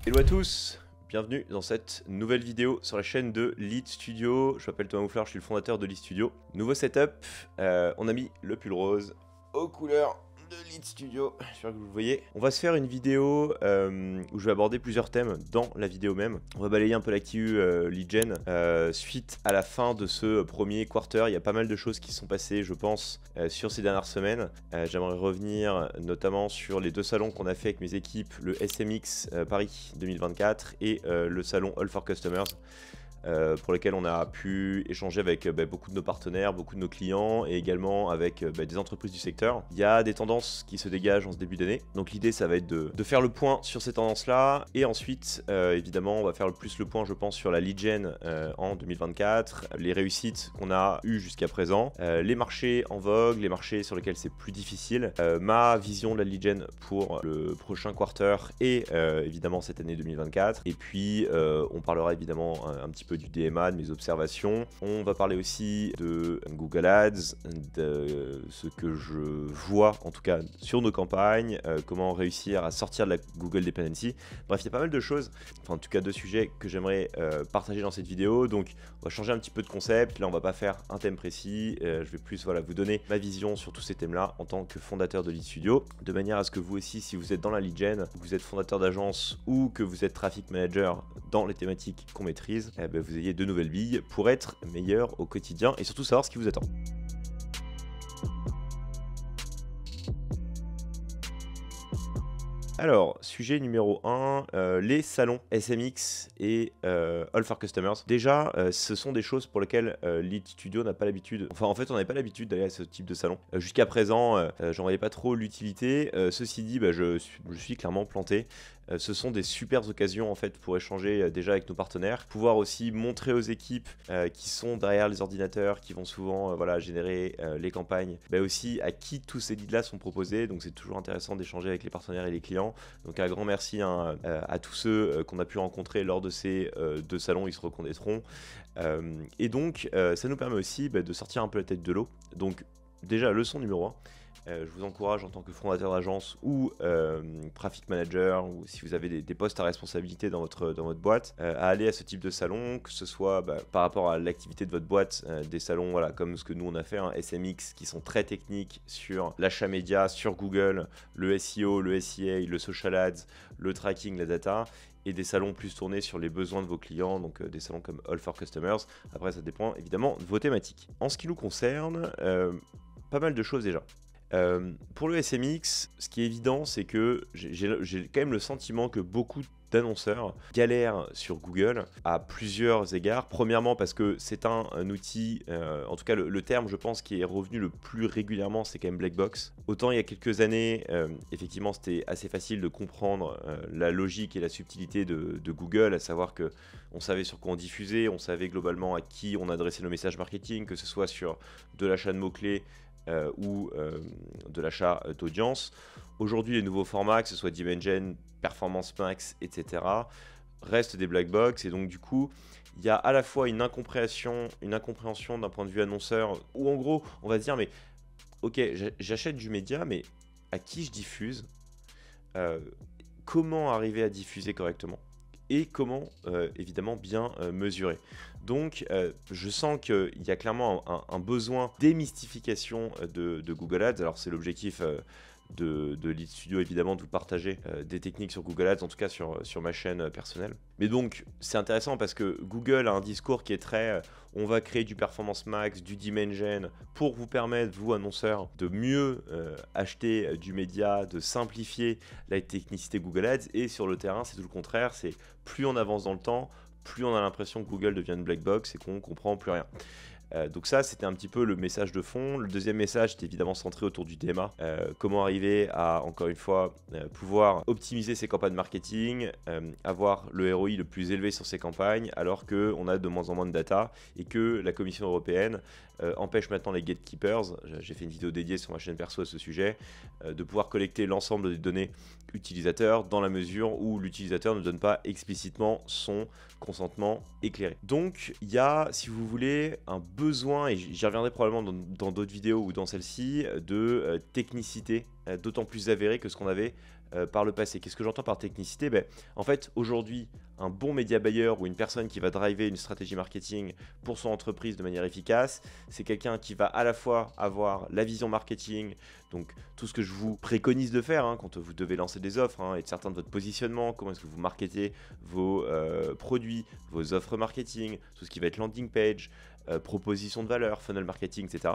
Hello à tous, bienvenue dans cette nouvelle vidéo sur la chaîne de Lead Studio. Je m'appelle Thomas Mouflard, je suis le fondateur de Lead Studio. Nouveau setup, on a mis le pull rose aux couleurs de Lead Studio, j'espère que vous le voyez. On va se faire une vidéo où je vais aborder plusieurs thèmes dans la vidéo même. On va balayer un peu l'actu lead gen. Suite à la fin de ce premier quarter, il y a pas mal de choses qui sont passées, je pense, sur ces dernières semaines. J'aimerais revenir notamment sur les deux salons qu'on a fait avec mes équipes, le SMX Paris 2024 et le salon All for Customers. Pour lesquels on a pu échanger avec beaucoup de nos partenaires, beaucoup de nos clients et également avec des entreprises du secteur. Il y a des tendances qui se dégagent en ce début d'année, donc l'idée ça va être de faire le point sur ces tendances-là et ensuite évidemment on va faire le point je pense sur la lead gen en 2024, les réussites qu'on a eues jusqu'à présent, les marchés en vogue, les marchés sur lesquels c'est plus difficile, ma vision de la lead gen pour le prochain quarter et évidemment cette année 2024 et puis on parlera évidemment un petit peu du DMA, de mes observations. On va parler aussi de Google Ads, de ce que je vois en tout cas sur nos campagnes, comment réussir à sortir de la Google Dependency. Bref, il y a pas mal de choses, enfin en tout cas deux sujets que j'aimerais partager dans cette vidéo. Donc on va changer un petit peu de concept. Là on va pas faire un thème précis, je vais plus vous donner ma vision sur tous ces thèmes-là en tant que fondateur de Lead Studio, de manière à ce que vous aussi, si vous êtes dans la lead gen, que vous êtes fondateur d'agence ou que vous êtes traffic manager dans les thématiques qu'on maîtrise, vous ayez de nouvelles billes pour être meilleur au quotidien et surtout savoir ce qui vous attend. Alors, sujet numéro 1, les salons SMX et All for Customers. Déjà, ce sont des choses pour lesquelles Lead Studio n'a pas l'habitude. Enfin, en fait, on n'avait pas l'habitude d'aller à ce type de salon. Jusqu'à présent, j'en voyais pas trop l'utilité. Ceci dit, je suis clairement planté. Ce sont des super occasions en fait pour échanger déjà avec nos partenaires, pouvoir aussi montrer aux équipes qui sont derrière les ordinateurs, qui vont souvent générer les campagnes, aussi à qui tous ces leads là sont proposés. Donc c'est toujours intéressant d'échanger avec les partenaires et les clients. Donc un grand merci à tous ceux qu'on a pu rencontrer lors de ces deux salons, ils se reconnaîtront. Et donc ça nous permet aussi de sortir un peu la tête de l'eau. Donc déjà leçon numéro 1. Je vous encourage en tant que fondateur d'agence ou traffic manager ou si vous avez des postes à responsabilité dans votre boîte, à aller à ce type de salon, que ce soit par rapport à l'activité de votre boîte, des salons comme ce que nous on a fait, SMX, qui sont très techniques sur l'achat média, sur Google, le SEO, le SEA, le social ads, le tracking, la data, et des salons plus tournés sur les besoins de vos clients, donc des salons comme All for Customers. Après ça dépend évidemment de vos thématiques. En ce qui nous concerne, pas mal de choses déjà. Pour le SMX, ce qui est évident, c'est que j'ai quand même le sentiment que beaucoup d'annonceurs galèrent sur Google à plusieurs égards. Premièrement parce que c'est un outil, en tout cas le terme je pense qui est revenu le plus régulièrement, c'est quand même Black Box. Autant il y a quelques années, effectivement c'était assez facile de comprendre la logique et la subtilité de Google, à savoir que on savait sur quoi on diffusait, on savait globalement à qui on adressait nos messages marketing, que ce soit sur de l'achat de mots-clés, ou de l'achat d'audience. Aujourd'hui, les nouveaux formats, que ce soit Dimension, Performance Max, etc., restent des black box et donc du coup, il y a à la fois une incompréhension d'un point de vue annonceur où en gros, on va se dire mais ok, j'achète du média, mais à qui je diffuse, comment arriver à diffuser correctement et comment évidemment bien mesurer. Donc je sens qu'il y a clairement un besoin démystification de Google Ads. Alors c'est l'objectif de Lead Studio évidemment de vous partager des techniques sur Google Ads, en tout cas sur ma chaîne personnelle. Mais donc c'est intéressant parce que Google a un discours qui est très on va créer du Performance Max, du Dimension pour vous permettre, vous annonceurs, de mieux acheter du média, de simplifier la technicité Google Ads, et sur le terrain c'est tout le contraire, c'est plus on avance dans le temps, plus on a l'impression que Google devient une black box et qu'on comprend plus rien. Donc ça, c'était un petit peu le message de fond. Le deuxième message, c'était évidemment centré autour du DMA. Comment arriver à, encore une fois, pouvoir optimiser ses campagnes marketing, avoir le ROI le plus élevé sur ses campagnes, alors qu'on a de moins en moins de data et que la Commission européenne empêche maintenant les gatekeepers, j'ai fait une vidéo dédiée sur ma chaîne perso à ce sujet, de pouvoir collecter l'ensemble des données utilisateurs dans la mesure où l'utilisateur ne donne pas explicitement son consentement éclairé. Donc il y a, si vous voulez, un besoin, et j'y reviendrai probablement dans d'autres vidéos ou dans celle-ci, de technicité d'autant plus avérée que ce qu'on avait par le passé. Qu'est-ce que j'entends par technicité? En fait, aujourd'hui, un bon média buyer ou une personne qui va driver une stratégie marketing pour son entreprise de manière efficace, c'est quelqu'un qui va à la fois avoir la vision marketing, donc tout ce que je vous préconise de faire quand vous devez lancer des offres, être certain de votre positionnement, comment est-ce que vous marketez vos produits, vos offres marketing, tout ce qui va être landing page, proposition de valeur, funnel marketing, etc.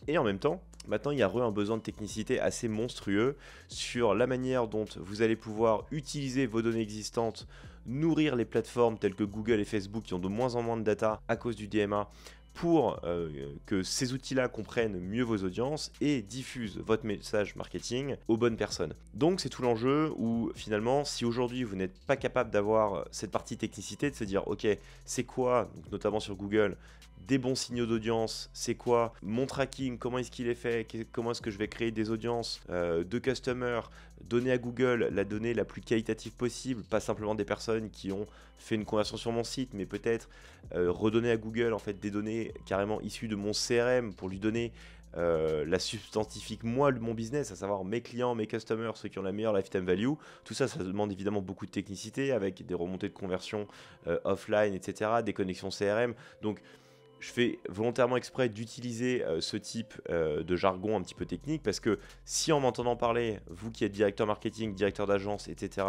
Et en même temps, maintenant il y a un besoin de technicité assez monstrueux sur la manière dont vous allez pouvoir utiliser vos données existantes, nourrir les plateformes telles que Google et Facebook qui ont de moins en moins de data à cause du DMA pour que ces outils-là comprennent mieux vos audiences et diffusent votre message marketing aux bonnes personnes. Donc c'est tout l'enjeu où finalement, si aujourd'hui vous n'êtes pas capable d'avoir cette partie technicité, de se dire ok, c'est quoi, donc notamment sur Google, des bons signaux d'audience, c'est quoi mon tracking, comment est-ce qu'il est fait, comment est-ce que je vais créer des audiences de customers, donner à Google la donnée la plus qualitative possible, pas simplement des personnes qui ont fait une conversion sur mon site, mais peut-être redonner à Google en fait des données carrément issues de mon CRM pour lui donner la substantifique moi de mon business, à savoir mes clients, mes customers, ceux qui ont la meilleure lifetime value. Tout ça, ça demande évidemment beaucoup de technicité avec des remontées de conversion offline, etc., des connexions CRM. Donc je fais volontairement exprès d'utiliser ce type de jargon un petit peu technique parce que si en m'entendant parler, vous qui êtes directeur marketing, directeur d'agence, etc.,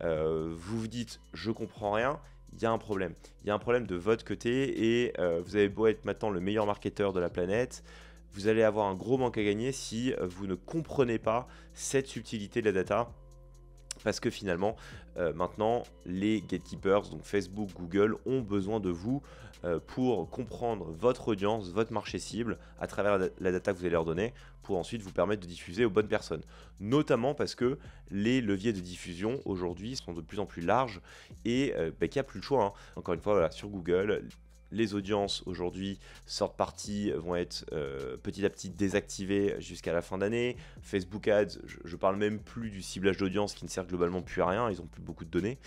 vous vous dites je comprends rien, il y a un problème. Il y a un problème de votre côté et vous avez beau être maintenant le meilleur marketeur de la planète, vous allez avoir un gros manque à gagner si vous ne comprenez pas cette subtilité de la data. Parce que finalement, maintenant, les gatekeepers, donc Facebook, Google, ont besoin de vous pour comprendre votre audience, votre marché cible, à travers la data que vous allez leur donner, pour ensuite vous permettre de diffuser aux bonnes personnes. Notamment parce que les leviers de diffusion, aujourd'hui, sont de plus en plus larges et qu'il n'y a plus le choix. Encore une fois, voilà, sur Google, les audiences aujourd'hui sortent parties vont être petit à petit désactivées jusqu'à la fin d'année. Facebook Ads, je parle même plus du ciblage d'audience qui ne sert globalement plus à rien, ils n'ont plus beaucoup de données,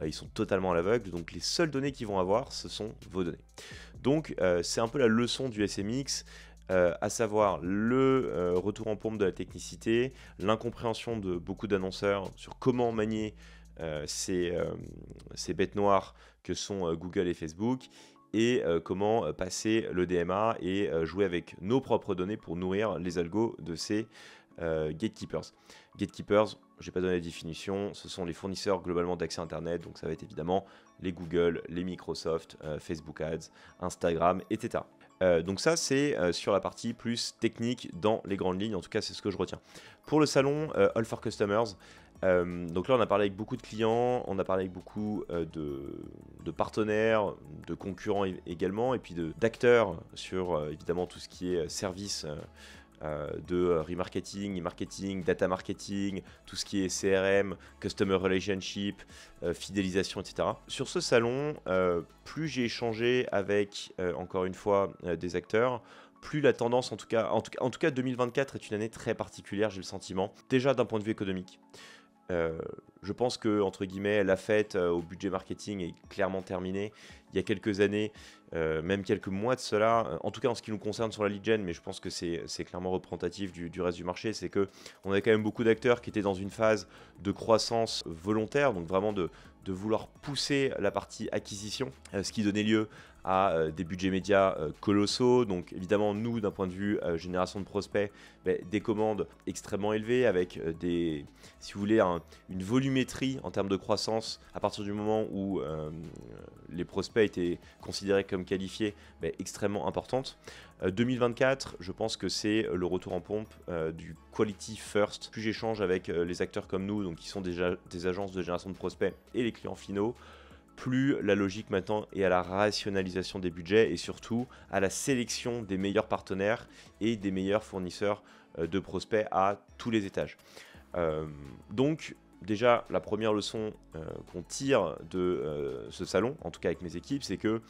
ils sont totalement à l'aveugle, donc les seules données qu'ils vont avoir, ce sont vos données. Donc c'est un peu la leçon du SMX, à savoir le retour en pompe de la technicité, l'incompréhension de beaucoup d'annonceurs sur comment manier ces bêtes noires que sont Google et Facebook, et comment passer le DMA et jouer avec nos propres données pour nourrir les algos de ces gatekeepers. Gatekeepers, je n'ai pas donné la définition, ce sont les fournisseurs globalement d'accès Internet, donc ça va être évidemment les Google, les Microsoft, Facebook Ads, Instagram, etc. Donc ça c'est sur la partie plus technique dans les grandes lignes, en tout cas c'est ce que je retiens. Pour le salon All for Customers, donc là on a parlé avec beaucoup de clients, on a parlé avec beaucoup de partenaires, de concurrents également, et puis d'acteurs sur évidemment tout ce qui est service de remarketing, e-marketing, data marketing, tout ce qui est CRM, customer relationship, fidélisation, etc. Sur ce salon, plus j'ai échangé avec, encore une fois, des acteurs, plus la tendance, en tout cas 2024 est une année très particulière, j'ai le sentiment, déjà d'un point de vue économique. Je pense que, entre guillemets, la fête au budget marketing est clairement terminée. Il y a quelques années, même quelques mois de cela, en tout cas en ce qui nous concerne sur la lead gen, mais je pense que c'est clairement représentatif du reste du marché, c'est qu'on avait quand même beaucoup d'acteurs qui étaient dans une phase de croissance volontaire, donc vraiment de vouloir pousser la partie acquisition, ce qui donnait lieu à des budgets médias colossaux. Donc évidemment, nous, d'un point de vue génération de prospects, des commandes extrêmement élevées avec si vous voulez, une volumétrie en termes de croissance à partir du moment où les prospects étaient considérés comme qualifiés, extrêmement importante. 2024, je pense que c'est le retour en pompe du quality first. Plus j'échange avec les acteurs comme nous, donc qui sont déjà des agences de génération de prospects, et les clients finaux, plus la logique maintenant est à la rationalisation des budgets et surtout à la sélection des meilleurs partenaires et des meilleurs fournisseurs de prospects à tous les étages. Donc déjà, la première leçon qu'on tire de ce salon, en tout cas avec mes équipes, c'est que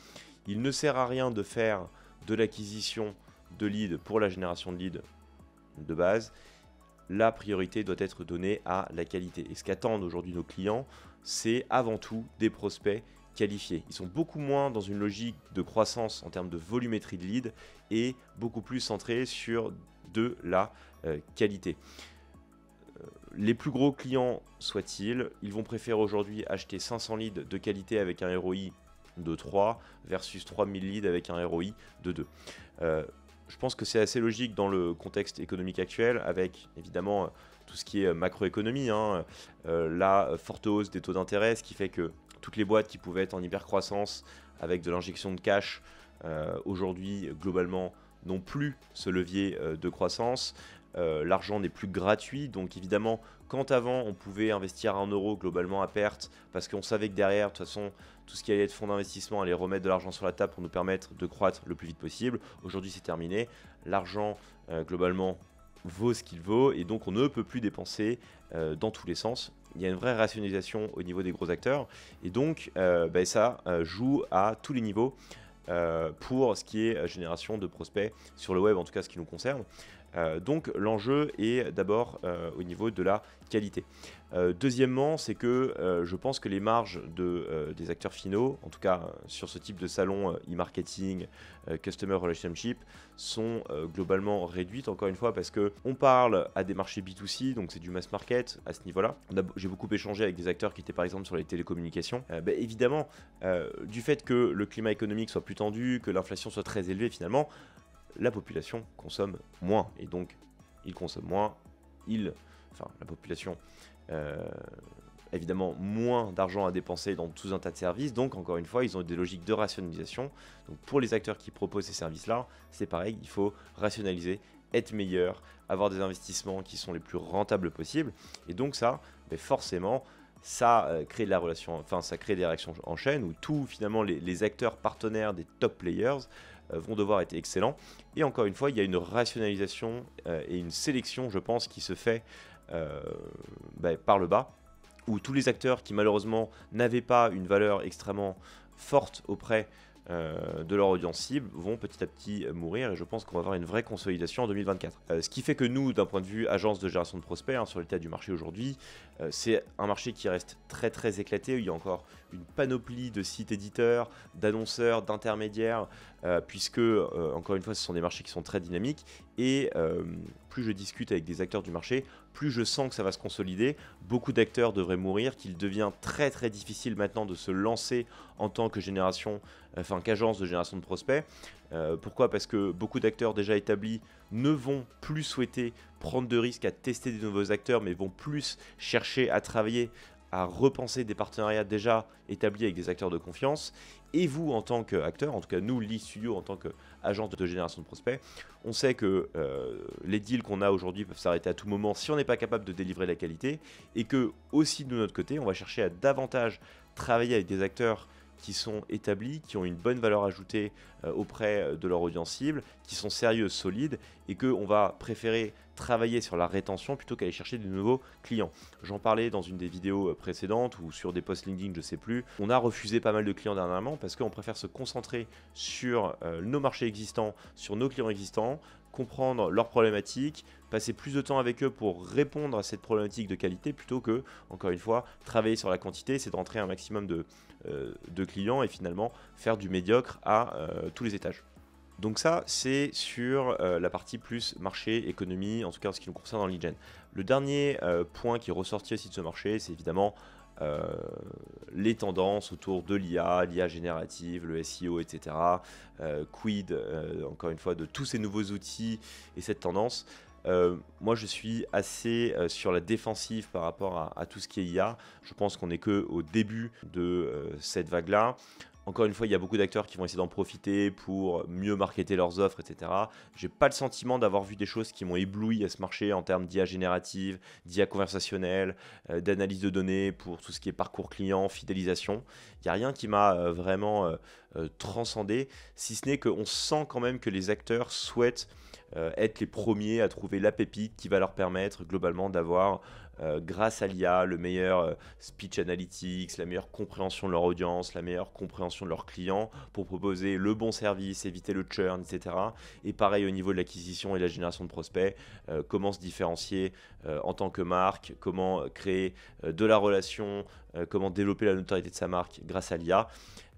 il ne sert à rien de faire de l'acquisition de leads pour la génération de leads de base. La priorité doit être donnée à la qualité. Et ce qu'attendent aujourd'hui nos clients, c'est avant tout des prospects qualifiés. Ils sont beaucoup moins dans une logique de croissance en termes de volumétrie de leads et beaucoup plus centrés sur de la qualité. Les plus gros clients soient-ils, ils vont préférer aujourd'hui acheter 500 leads de qualité avec un ROI de 3 versus 3000 leads avec un ROI de 2. Je pense que c'est assez logique dans le contexte économique actuel, avec évidemment tout ce qui est macroéconomie, la forte hausse des taux d'intérêt, ce qui fait que toutes les boîtes qui pouvaient être en hyper-croissance avec de l'injection de cash, aujourd'hui, globalement, n'ont plus ce levier de croissance. L'argent n'est plus gratuit, donc évidemment, quand avant on pouvait investir 1 euro globalement à perte, parce qu'on savait que derrière, de toute façon, tout ce qui allait être fonds d'investissement allait remettre de l'argent sur la table pour nous permettre de croître le plus vite possible. Aujourd'hui, c'est terminé. L'argent, globalement, vaut ce qu'il vaut, et donc on ne peut plus dépenser dans tous les sens. Il y a une vraie rationalisation au niveau des gros acteurs, et donc ça joue à tous les niveaux pour ce qui est génération de prospects sur le web, en tout cas ce qui nous concerne. Donc l'enjeu est d'abord au niveau de la qualité. Deuxièmement, c'est que je pense que les marges des acteurs finaux, en tout cas sur ce type de salon e-marketing, customer relationship, sont globalement réduites, encore une fois, parce qu'on parle à des marchés B2C, donc c'est du mass market à ce niveau-là. J'ai beaucoup échangé avec des acteurs qui étaient par exemple sur les télécommunications. Évidemment, du fait que le climat économique soit plus tendu, que l'inflation soit très élevée finalement, la population consomme moins, et donc ils consomment moins, la population évidemment moins d'argent à dépenser dans tout un tas de services, donc encore une fois ils ont des logiques de rationalisation. Donc pour les acteurs qui proposent ces services là, c'est pareil, il faut rationaliser, être meilleur, avoir des investissements qui sont les plus rentables possibles, et donc ça, forcément ça crée de la relation, ça crée des réactions en chaîne où tout finalement les acteurs partenaires des top players vont devoir être excellents. Et encore une fois, il y a une rationalisation et une sélection, je pense, qui se fait par le bas, où tous les acteurs qui malheureusement n'avaient pas une valeur extrêmement forte auprès de leur audience cible vont petit à petit mourir, et je pense qu'on va avoir une vraie consolidation en 2024. Ce qui fait que nous, d'un point de vue agence de génération de prospects, sur l'état du marché aujourd'hui, c'est un marché qui reste très très éclaté, où il y a encore une panoplie de sites éditeurs, d'annonceurs, d'intermédiaires, puisque encore une fois ce sont des marchés qui sont très dynamiques, et plus je discute avec des acteurs du marché, plus je sens que ça va se consolider. Beaucoup d'acteurs devraient mourir, qu'il devient très très difficile maintenant de se lancer en tant que qu'agence de génération de prospects. Pourquoi ? Parce que beaucoup d'acteurs déjà établis ne vont plus souhaiter prendre de risques à tester des nouveaux acteurs, mais vont plus chercher à travailler, à repenser des partenariats déjà établis avec des acteurs de confiance. Et vous, en tant qu'acteur, en tout cas nous, Lead Studio, en tant qu'agence de génération de prospects, on sait que les deals qu'on a aujourd'hui peuvent s'arrêter à tout moment si on n'est pas capable de délivrer la qualité, et que aussi de notre côté, on va chercher à davantage travailler avec des acteurs qui sont établis, qui ont une bonne valeur ajoutée auprès de leur audience cible, qui sont sérieux, solides, et qu'on va préférer travailler sur la rétention plutôt qu'aller chercher de nouveaux clients. J'en parlais dans une des vidéos précédentes ou sur des posts LinkedIn, je sais plus. On a refusé pas mal de clients dernièrement parce qu'on préfère se concentrer sur nos marchés existants, sur nos clients existants, comprendre leurs problématiques, passer plus de temps avec eux pour répondre à cette problématique de qualité, plutôt que, encore une fois, travailler sur la quantité, c'est de rentrer un maximum de clients et finalement faire du médiocre à tous les étages. Donc ça, c'est sur la partie plus marché, économie, en tout cas en ce qui nous concerne dans le lead gen. Le dernier point qui est ressorti aussi de ce marché, c'est évidemment les tendances autour de l'IA générative, le SEO, etc. Quid, encore une fois, de tous ces nouveaux outils et cette tendance. Moi je suis assez sur la défensive par rapport à tout ce qui est IA. Je pense qu'on n'est qu'au début de cette vague-là. Encore une fois, il y a beaucoup d'acteurs qui vont essayer d'en profiter pour mieux marketer leurs offres, etc. J'ai pas le sentiment d'avoir vu des choses qui m'ont ébloui à ce marché en termes d'IA générative, d'IA conversationnelle, d'analyse de données pour tout ce qui est parcours client, fidélisation. Il n'y a rien qui m'a vraiment transcendé, si ce n'est qu'on sent quand même que les acteurs souhaitent être les premiers à trouver la pépite qui va leur permettre globalement d'avoir, grâce à l'IA, le meilleur speech analytics, la meilleure compréhension de leur audience, la meilleure compréhension de leurs clients pour proposer le bon service, éviter le churn, etc. Et pareil au niveau de l'acquisition et de la génération de prospects, comment se différencier en tant que marque, comment créer de la relation, comment développer la notoriété de sa marque grâce à l'IA.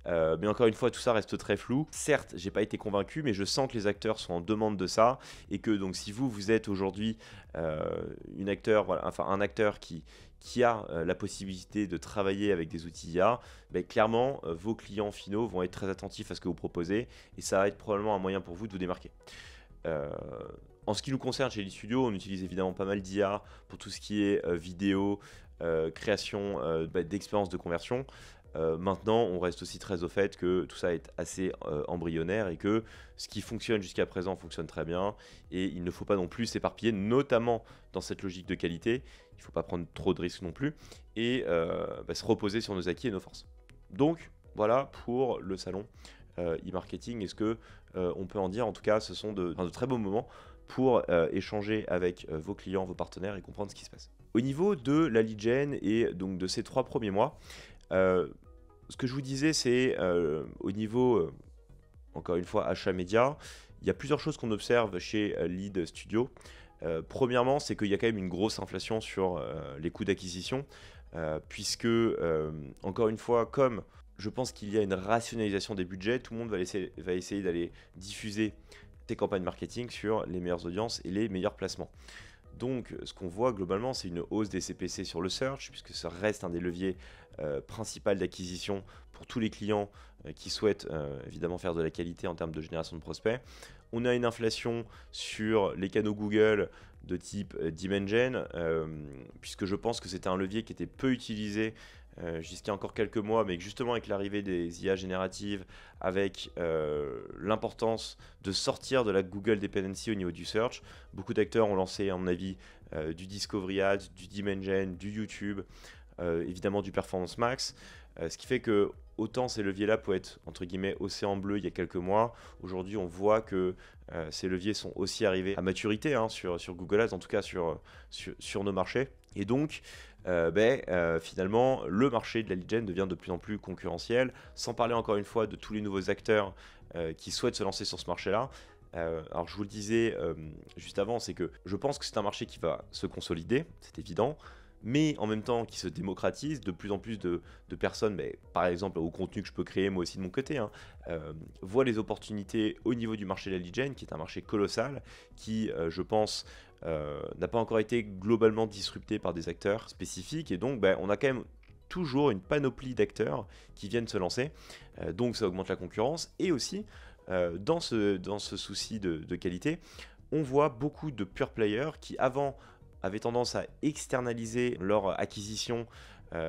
Mais encore une fois, tout ça reste très flou. Certes, j'ai pas été convaincu, mais je sens que les acteurs sont en demande de ça, et que donc si vous êtes aujourd'hui un acteur qui a la possibilité de travailler avec des outils IA, ben, clairement, vos clients finaux vont être très attentifs à ce que vous proposez, et ça va être probablement un moyen pour vous de vous démarquer. Euh, En ce qui nous concerne chez Elite Studio, on utilise évidemment pas mal d'IA pour tout ce qui est vidéo, création d'expériences de conversion. Maintenant, on reste aussi très au fait que tout ça est assez embryonnaire, et que ce qui fonctionne jusqu'à présent fonctionne très bien, et il ne faut pas non plus s'éparpiller, notamment dans cette logique de qualité. Il ne faut pas prendre trop de risques non plus, et se reposer sur nos acquis et nos forces. Donc voilà pour le salon e-marketing. Et ce que on peut en dire, en tout cas, ce sont de très beaux moments pour échanger avec vos clients, vos partenaires, et comprendre ce qui se passe. Au niveau de la lead gen et donc de ces 3 premiers mois, ce que je vous disais, c'est au niveau, encore une fois, achat média, il y a plusieurs choses qu'on observe chez Lead Studio. Premièrement, c'est qu'il y a quand même une grosse inflation sur les coûts d'acquisition, puisque, encore une fois, comme je pense qu'il y a une rationalisation des budgets, tout le monde va essayer d'aller diffuser des campagnes marketing sur les meilleures audiences et les meilleurs placements. Donc, ce qu'on voit globalement, c'est une hausse des CPC sur le search, puisque ça reste un des leviers principaux d'acquisition pour tous les clients qui souhaitent évidemment faire de la qualité en termes de génération de prospects. On a une inflation sur les canaux Google de type Dimension, puisque je pense que c'était un levier qui était peu utilisé jusqu'à encore quelques mois, mais que justement avec l'arrivée des IA génératives, avec l'importance de sortir de la Google Dependency au niveau du search, beaucoup d'acteurs ont lancé, à mon avis, du Discovery Ads, du Dimension, du YouTube, évidemment du Performance Max, ce qui fait que autant ces leviers-là pouvaient être entre guillemets océan bleu il y a quelques mois, aujourd'hui on voit que ces leviers sont aussi arrivés à maturité sur Google Ads, en tout cas sur nos marchés. Et donc, finalement, le marché de la lead gen devient de plus en plus concurrentiel, sans parler encore une fois de tous les nouveaux acteurs qui souhaitent se lancer sur ce marché-là. Alors je vous le disais juste avant, c'est que je pense que c'est un marché qui va se consolider, c'est évident, mais en même temps qui se démocratise. De plus en plus de personnes, par exemple au contenu que je peux créer moi aussi de mon côté, voient les opportunités au niveau du marché de la lead gen, qui est un marché colossal, qui je pense n'a pas encore été globalement disrupté par des acteurs spécifiques, et donc on a quand même toujours une panoplie d'acteurs qui viennent se lancer, donc ça augmente la concurrence, et aussi dans ce souci de qualité, on voit beaucoup de pure players qui avant avaient tendance à externaliser leur acquisition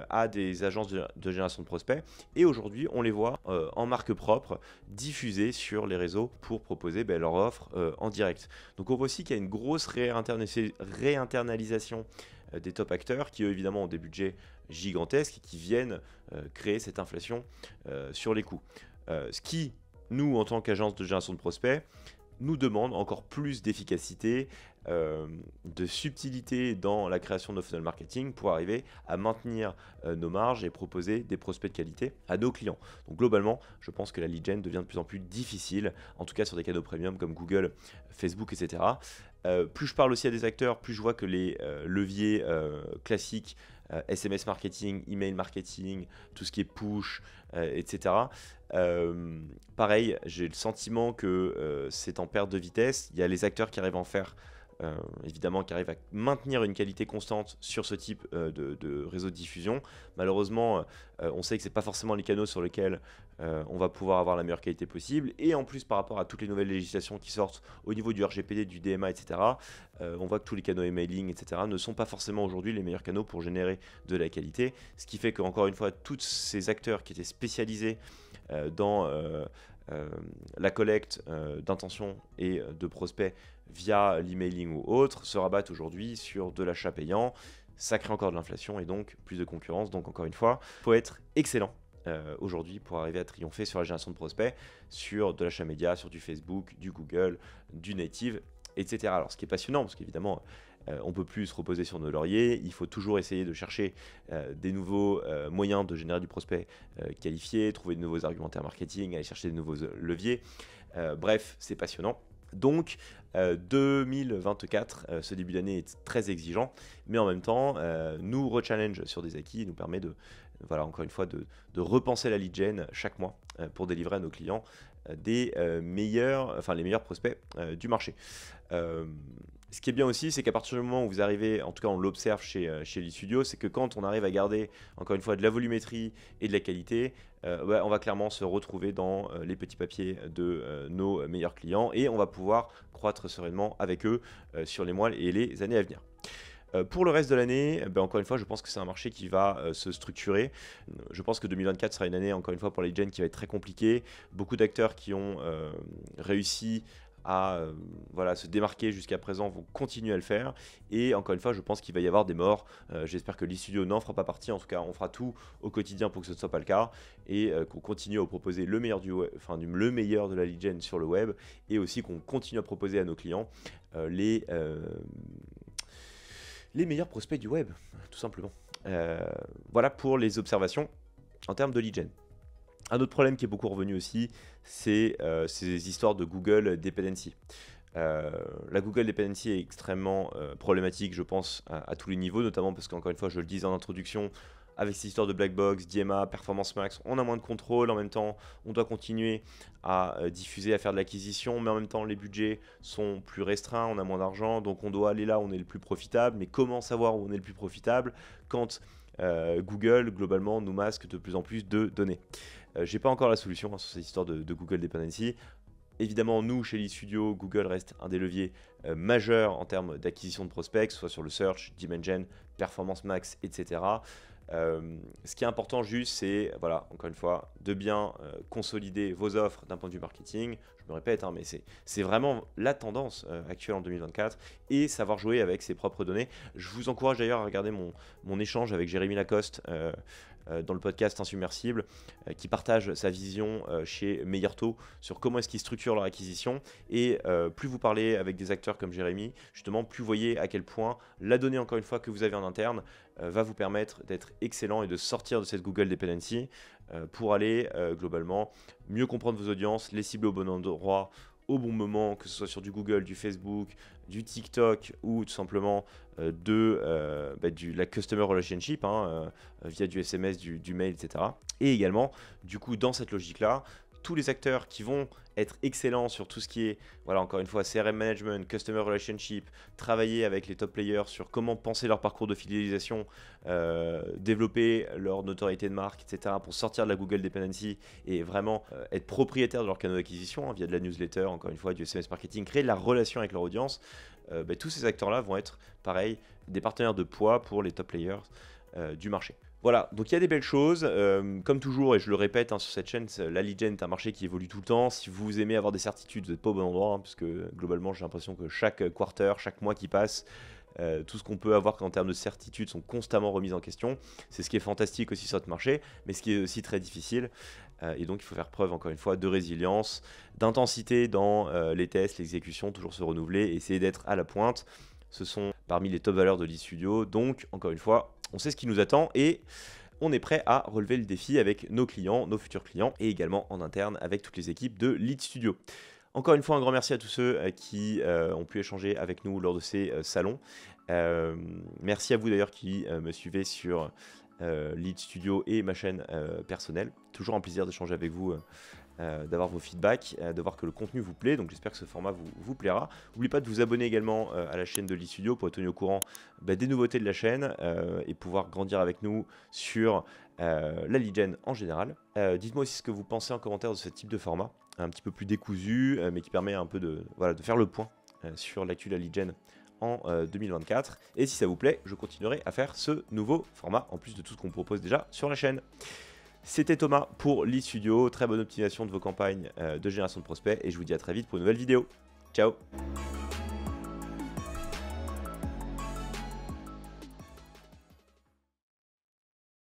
à des agences de génération de prospects, et aujourd'hui on les voit en marque propre diffusées sur les réseaux pour proposer leur offre en direct. Donc on voit aussi qu'il y a une grosse réinternalisation des top acteurs qui eux évidemment ont des budgets gigantesques et qui viennent créer cette inflation sur les coûts. Ce qui, nous en tant qu'agence de génération de prospects, nous demande encore plus d'efficacité, de subtilité dans la création de nos funnel marketing pour arriver à maintenir nos marges et proposer des prospects de qualité à nos clients. Donc globalement, je pense que la lead gen devient de plus en plus difficile, en tout cas sur des canaux premium comme Google, Facebook, etc. Plus je parle aussi à des acteurs, plus je vois que les leviers classiques, SMS marketing, email marketing, tout ce qui est push, etc. Pareil, j'ai le sentiment que c'est en perte de vitesse. Il y a les acteurs qui arrivent à en faire, évidemment, qui arrivent à maintenir une qualité constante sur ce type de réseau de diffusion. Malheureusement, on sait que ce n'est pas forcément les canaux sur lesquels on va pouvoir avoir la meilleure qualité possible. Et en plus, par rapport à toutes les nouvelles législations qui sortent au niveau du RGPD, du DMA, etc., on voit que tous les canaux emailing, etc., ne sont pas forcément aujourd'hui les meilleurs canaux pour générer de la qualité. Ce qui fait qu'encore une fois, tous ces acteurs qui étaient spécialisés dans la collecte d'intentions et de prospects via l'emailing ou autre se rabattent aujourd'hui sur de l'achat payant. Ça crée encore de l'inflation et donc plus de concurrence. Donc encore une fois, il faut être excellent aujourd'hui pour arriver à triompher sur la génération de prospects, sur de l'achat média, sur du Facebook, du Google, du native, etc. Alors ce qui est passionnant, parce qu'évidemment on ne peut plus se reposer sur nos lauriers, il faut toujours essayer de chercher des nouveaux moyens de générer du prospect qualifié, trouver de nouveaux argumentaires marketing, aller chercher de nouveaux leviers. Bref, c'est passionnant. Donc 2024, ce début d'année est très exigeant, mais en même temps nous rechallenge sur des acquis et nous permet de, voilà, encore une fois, de repenser la lead gen chaque mois pour délivrer à nos clients les meilleurs prospects du marché. Ce qui est bien aussi, c'est qu'à partir du moment où vous arrivez, en tout cas on l'observe chez Lead Studio, c'est que quand on arrive à garder, encore une fois, de la volumétrie et de la qualité, on va clairement se retrouver dans les petits papiers de nos meilleurs clients et on va pouvoir croître sereinement avec eux sur les mois et les années à venir. Pour le reste de l'année, encore une fois, je pense que c'est un marché qui va se structurer. Je pense que 2024 sera une année, encore une fois, pour les gens qui va être très compliquée. Beaucoup d'acteurs qui ont réussi à se démarquer jusqu'à présent vont continuer à le faire. Et encore une fois, je pense qu'il va y avoir des morts. J'espère que Lead Studio n'en fera pas partie. En tout cas, on fera tout au quotidien pour que ce ne soit pas le cas. Et qu'on continue à proposer le meilleur le meilleur de la lead gen sur le web. Et aussi qu'on continue à proposer à nos clients les meilleurs prospects du web, tout simplement. Voilà pour les observations en termes de lead gen. Un autre problème qui est beaucoup revenu aussi, c'est ces histoires de Google Dependency. La Google Dependency est extrêmement problématique, je pense, à tous les niveaux, notamment parce qu'encore une fois, je le disais en introduction, avec ces histoires de black box, DMA, Performance Max, on a moins de contrôle, en même temps, on doit continuer à diffuser, à faire de l'acquisition, mais en même temps, les budgets sont plus restreints, on a moins d'argent, donc on doit aller là où on est le plus profitable. Mais comment savoir où on est le plus profitable quand Google, globalement, nous masque de plus en plus de données? J'ai pas encore la solution sur cette histoire de Google Dependency. Évidemment, nous, chez Lead Studio, Google reste un des leviers majeurs en termes d'acquisition de prospects, soit sur le Search, Dimension, Performance Max, etc. Ce qui est important juste, c'est, voilà, encore une fois, de bien consolider vos offres d'un point de vue marketing. Je me répète, mais c'est vraiment la tendance actuelle en 2024 et savoir jouer avec ses propres données. Je vous encourage d'ailleurs à regarder mon échange avec Jérémy Lacoste dans le podcast Insubmersible, qui partage sa vision chez Meilleur-Taux sur comment est-ce qu'ils structurent leur acquisition. Et plus vous parlez avec des acteurs comme Jérémy, justement, plus vous voyez à quel point la donnée, encore une fois, que vous avez en interne va vous permettre d'être excellent et de sortir de cette Google Dependency pour aller globalement mieux comprendre vos audiences, les cibler au bon endroit, au bon moment, que ce soit sur du Google, du Facebook, du TikTok ou tout simplement la Customer Relationship via du SMS, du mail, etc. Et également, du coup, dans cette logique-là, tous les acteurs qui vont être excellents sur tout ce qui est, voilà, encore une fois, CRM Management, Customer Relationship, travailler avec les top players sur comment penser leur parcours de fidélisation, développer leur notoriété de marque, etc. pour sortir de la Google Dependency et vraiment être propriétaire de leur canal d'acquisition via de la newsletter, encore une fois, du SMS marketing, créer de la relation avec leur audience. Tous ces acteurs-là vont être, pareil, des partenaires de poids pour les top players du marché. Voilà, donc il y a des belles choses, comme toujours, et je le répète sur cette chaîne, la lead gen est un marché qui évolue tout le temps. Si vous aimez avoir des certitudes, vous n'êtes pas au bon endroit, parce que globalement j'ai l'impression que chaque quarter, chaque mois qui passe, tout ce qu'on peut avoir en termes de certitudes sont constamment remises en question. C'est ce qui est fantastique aussi sur notre marché, mais ce qui est aussi très difficile. Et donc il faut faire preuve, encore une fois, de résilience, d'intensité dans les tests, l'exécution, toujours se renouveler, et essayer d'être à la pointe. Ce sont parmi les top valeurs de Lead Studio, donc encore une fois, on sait ce qui nous attend et on est prêt à relever le défi avec nos clients, nos futurs clients et également en interne avec toutes les équipes de Lead Studio. Encore une fois, un grand merci à tous ceux qui ont pu échanger avec nous lors de ces salons. Merci à vous d'ailleurs qui me suivez sur Lead Studio et ma chaîne personnelle. Toujours un plaisir d'échanger avec vous, d'avoir vos feedbacks, de voir que le contenu vous plaît. Donc j'espère que ce format vous plaira. N'oubliez pas de vous abonner également à la chaîne de Lead Studio pour être tenu au courant des nouveautés de la chaîne et pouvoir grandir avec nous sur la lead gen en général. Dites-moi aussi ce que vous pensez en commentaire de ce type de format, un petit peu plus décousu, mais qui permet un peu de faire le point sur l'actu de la lead gen en 2024. Et si ça vous plaît, je continuerai à faire ce nouveau format en plus de tout ce qu'on propose déjà sur la chaîne. C'était Thomas pour Lead Studio. Très bonne optimisation de vos campagnes de génération de prospects et je vous dis à très vite pour une nouvelle vidéo. Ciao!